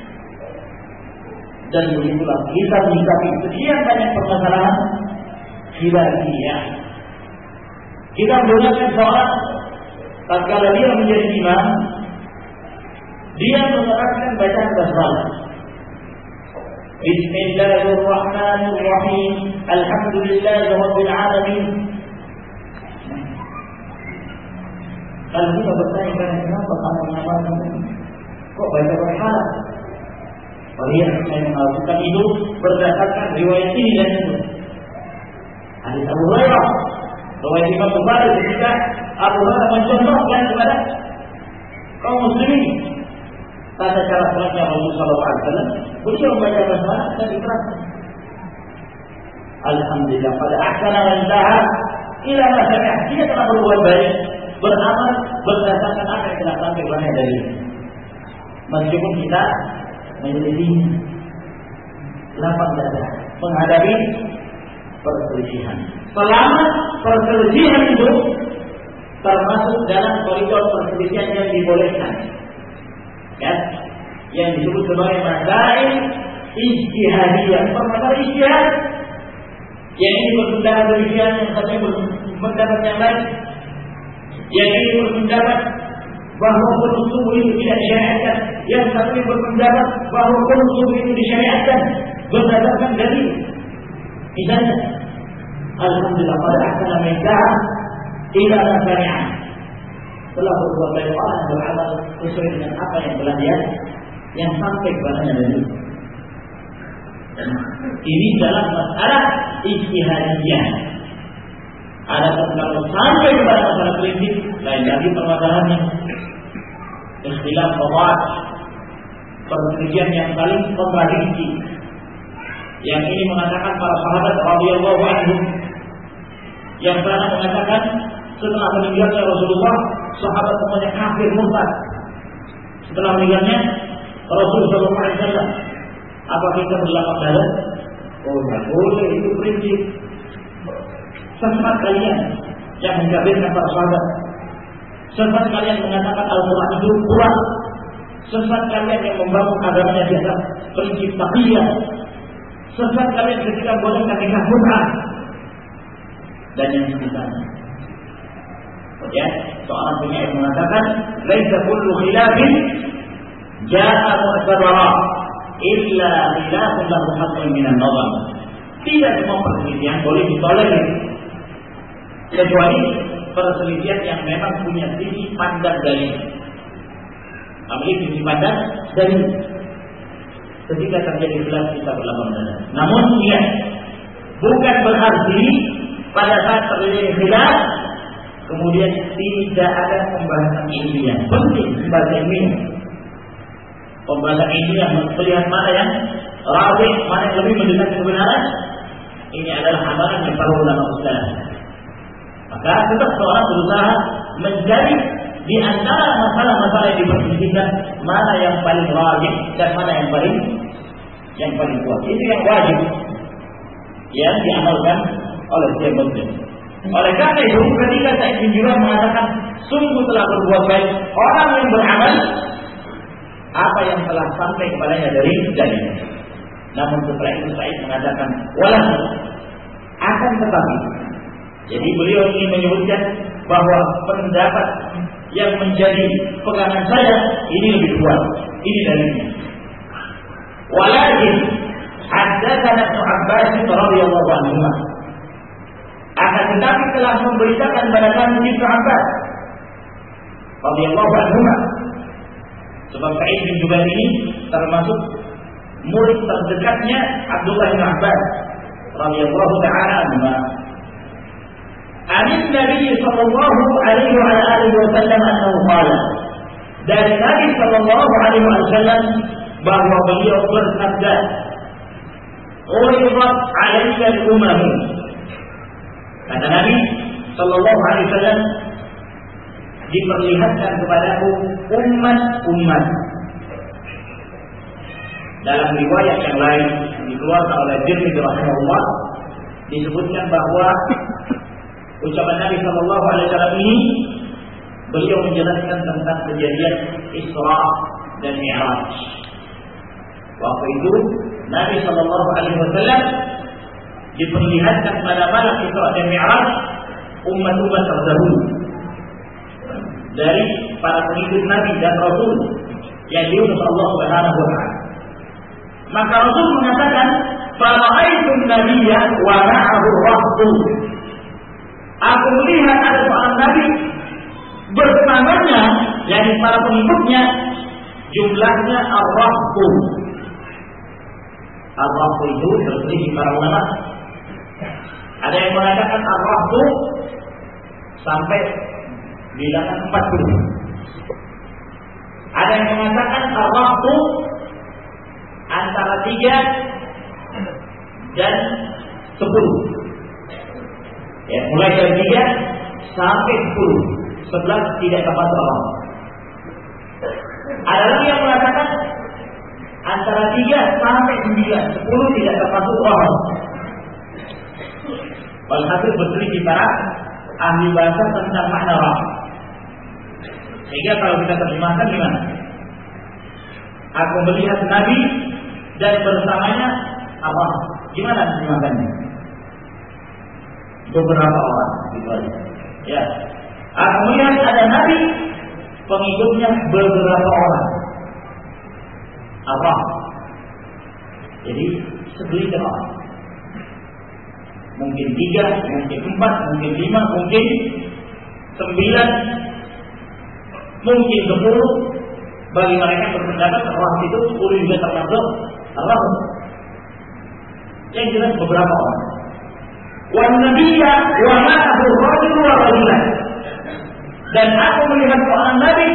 Dan begitulah kita menyikapi sekian banyak permasalahan khilafiyah. Kita menggunakan seorang tatkala dia menjadi imam, dia menerapkan bacaan basmalah. Bismillahirrahmanirrahim. Alhamdulillahirabbil alamin. Kalau kita bertanya kenapa kamu mengamalkan ini? Kok baca berharap? Oh iya, saya melakukan itu berdasarkan riwayat ini dan itu. Hadis Abu Hurairah, riwayat Imam Bukhari ketika Abu Hurairah mencontohkan kepada kaum muslimin tata cara salatnya Rasulullah SAW, beliau membaca basmalah dan ikhlaskan. Alhamdulillah pada ahsana wa intaha ila ma sami'a. Dia telah berbuat baik, beramal berdasarkan apa yang telah sampai kepada dari. Meskipun kita menyelisih lapang dada menghadapi perselisihan. Selama perselisihan itu termasuk dalam koridor perselisihan yang dibolehkan, ya, yang disebut sebagai masail ijtihadiyah, permasalahan ijtihad. Yang ini berpendapat demikian, yang satunya berpendapat yang lain. Yang ini berpendapat bahwa qunut subuh itu tidak disyariatkan, yang satunya berpendapat bahwa qunut subuh itu disyariatkan berdasarkan dalil. Misalnya, alhamdulillah pada ahsana mintaha ila ma sami'a. Telah berbuat baik orang yang beramal sesuai dengan apa yang telah dia yang sampai kepadanya dari. Ini dalam masalah ijtihadiyah. Adapun kalau sampai kepada masalah prinsip, lain lagi permasalahannya. Ikhtilaf qawaid, perselisihan yang saling kontradiksi. Yang ini mengatakan para sahabat radhiyallahu anhum, yang pernah mengatakan setelah meninggalnya Rasulullah, sahabat semuanya kafir murtad. Setelah meninggalnya Rasulullah SAW, apa kita berlapang dada? Oh, tidak boleh, itu prinsip. Sesat kalian yang mengkafirkan para sahabat. Sesat kalian mengatakan Al-Quran itu kurang. Sesat kalian yang membangun agamanya di atas prinsip taqiyah. Sesat kalian ketika bolehkan nikah mut'ah dan yang semisal. Ya, seorang penyair mengatakan, "Laisa kullu khilafin jaa'a mu'tabara illa khilafun lahu haqqun minan nazar." Tidak semua perselisihan boleh ditolerir kecuali perselisihan yang memang punya sisi pandang dalil. Ambil sisi pandang dalil. Ketika terjadi khilaf kita berlapang dada. Namun ingat, bukan berarti pada saat terjadi khilaf kemudian tidak ada pembahasan ilmiah. Penting pembahasan ilmiah. Pembahasan ilmiah melihat mana yang rajih, mana yang lebih mendekati kebenaran. Ini adalah amalan yang para ulama ustaz. Maka tetap seorang berusaha mencari di antara masalah-masalah yang diperselisihkan mana yang paling rajih dan mana yang paling kuat. Itu yang wajib yang diamalkan oleh setiap muslim. Oleh karena itu, ketika Sa'id bin Jubair mengatakan sungguh telah berbuat baik orang yang beramal apa yang telah sampai kepadanya dari dalil. Namun setelah itu Sa'id mengatakan walau akan tetapi. Jadi beliau ingin menyebutkan bahwa pendapat yang menjadi pegangan saya ini lebih kuat. Ini dalilnya. Walakin haddatsana Ibnu Abbas radhiyallahu anhu. Akan tetapi telah memberitakan kepada kami Ibnu Abbas radhiyallahu anhu. Sebab Sa'id bin Jubair ini termasuk murid terdekatnya Abdullah bin Abbas radhiyallahu taala anhu. An Nabi sallallahu alaihi wa alihi wasallam annahu qala. Dari Nabi sallallahu alaihi wasallam bahwa beliau bersabda, "Uridat 'alayya al-umam." Kata Nabi sallallahu alaihi wasallam, diperlihatkan kepadaku umat-umat. Dalam riwayat yang lain dikeluarkan oleh Tirmidzi rahimahullah disebutkan bahwa ucapan Nabi sallallahu alaihi wasallam ini beliau menjelaskan tentang kejadian Isra dan Mi'raj. Waktu itu Nabi sallallahu alaihi wasallam diperlihatkan pada malam Isra dan Mi'raj umat-umat terdahulu dari para pengikut Nabi dan Rasul yang diutus Allah Subhanahu wa taala. Maka Rasul mengatakan, "Fara'aitun nabiyya wa ma'ahu rahtu." Aku melihat ada seorang nabi Bersamanya, yakni para pengikutnya, jumlahnya ar-rahtu. Ar-rahtu itu terselisih para ulama. Ada yang mengatakan ar-rahtu sampai bilangan 40. Ada yang mengatakan ar-rahtu antara 3 dan 10. Ya, mulai dari 3 sampai 10. 11 tidak dapat Allah. Ada lagi yang mengatakan antara 3 sampai 9, 10 tidak dapat Allah. Walhasil berselisih para ahli bahasa tentang makna rah. Sehingga kalau kita terjemahkan gimana? Aku melihat Nabi dan bersamanya apa? Gimana terjemahkannya? Beberapa orang gitu aja. Ya. Aku melihat ada Nabi, pengikutnya beberapa orang. Apa? Jadi segelintir orang. Mungkin 3, mungkin 4, mungkin 5, mungkin 9, mungkin 10. Bagi mereka berpendapat Allah itu 10 juga termasuk Allah. Yang jelas beberapa orang. Wan nabiyya wa ma'ahu rajul wa rajulan. Dan aku melihat seorang nabi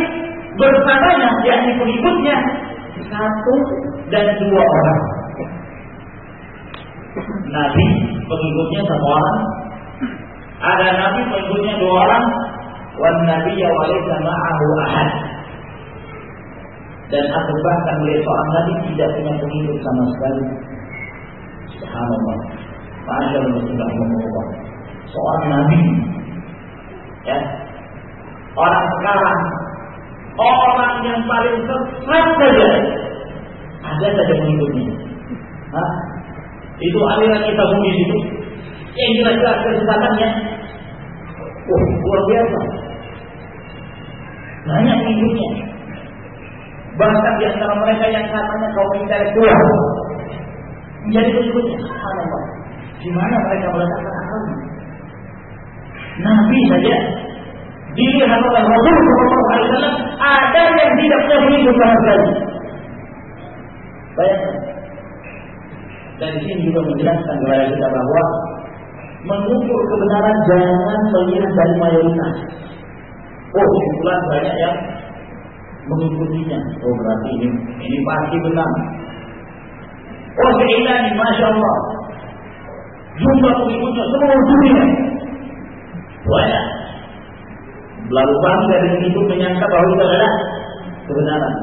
bersamanya, yakni pengikutnya 1 dan 2 orang. Nabi pengikutnya 1 orang. Ada nabi pengikutnya 2 orang. Wan nabiyya wa laysa ma'ahu ahad. Dan aku bahkan melihat seorang nabi tidak punya pengikut sama sekali. Subhanallah. Ma'asyarullah. Seorang nabi, ya, orang sekarang, orang yang paling sesat saja ada saja pengikutnya. Hah? Itu aliran kita bumi itu yang jelas-jelas kesesatannya. Luar biasa. Banyak pengikutnya. Bahkan di antara mereka yang katanya kaum intelektual menjadi pengikutnya. Subhanallah. Gimana mereka meletakkan akalnya? Nabi saja dilihat oleh Rasulullah SAW, ada yang tidak punya pengikut sama sekali. Bayangkan. Dan di sini juga menjelaskan kepada kita bahwa mengukur kebenaran jangan melihat dari mayoritas. Oh, kebetulan banyak yang mengikutinya. Oh, berarti ini pasti benar. Oh, ini Masya Allah, jumlah pengikutnya seluruh dunia banyak. Lalu bangga dengan itu, menyangka bahwa itu adalah kebenaran.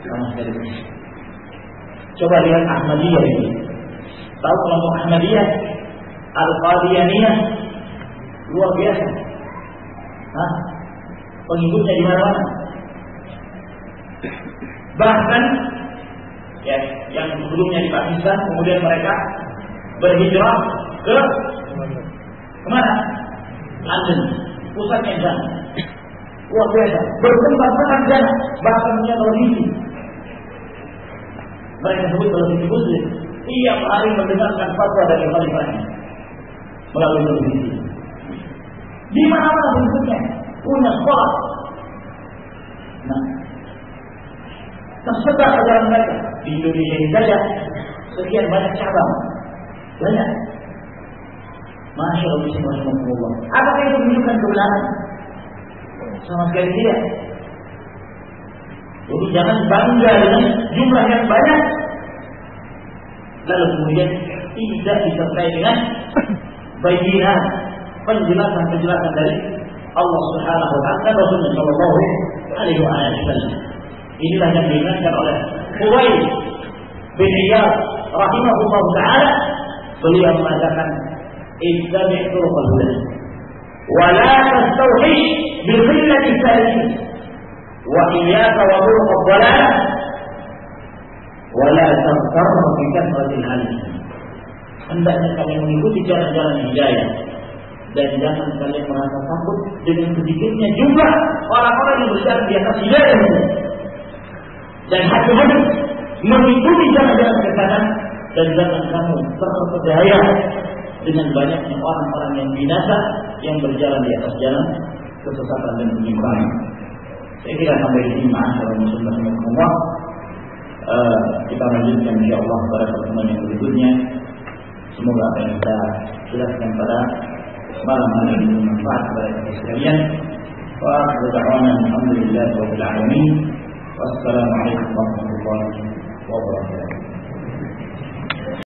Sama sekali. Coba lihat Ahmadiyah ini. Tahu kelompok Ahmadiyah, Al-Qadianiyah, luar biasa. Hah? Pengikutnya di mana-mana. Bahkan ya, yang sebelumnya di Pakistan, kemudian mereka berhijrah ke kemana? London, pusatnya sana. Luar biasa, berkembang sana, bahkan punya televisi. Mereka sebut televisi Muslim. Tiap hari mendengarkan fatwa dari khalifahnya melalui televisi. Di mana-mana bentuknya punya sekolah. Nah, tersebar ajaran mereka di Indonesia ini saja sekian banyak cabang, banyak. Masya Allah. Apakah itu menunjukkan kebenaran? Sama sekali tidak. Jadi jangan bangga dengan jumlah yang banyak, lalu kemudian tidak disertai dengan bayyinah, penjelasan dari Allah Subhanahu wa taala dan Rasulullah sallallahu alaihi wasallam. Inilah yang diingatkan oleh Fudail bin Iyad rahimahullah taala. Beliau mengatakan, "Ittabi' turuqal huda wa la tastawhish bi qillati salikin wa iyyaka wa turuqad dhalalah wa la taghtar bi kathratil halik." Hendaknya kalian mengikuti jalan-jalan hidayah dan jangan kalian merasa takut dengan sedikitnya jumlah orang-orang yang berjalan di atas hidayah. Dan hati-hati mengikuti jalan-jalan kesesatan dan jangan kamu terpedaya dengan banyaknya orang-orang yang binasa yang berjalan di atas jalan kesesatan dan penyimpangan. Saya kira sampai di sini ma'asyiral muslimin semua. Kita lanjutkan insyaallah pada pertemuan yang berikutnya. Semoga apa yang kita jelaskan pada malam hari ini bermanfaat kepada kita sekalian. Wa akhiru da'wana alhamdulillahi rabbil alamin. Wassalamualaikum warahmatullahi wabarakatuh.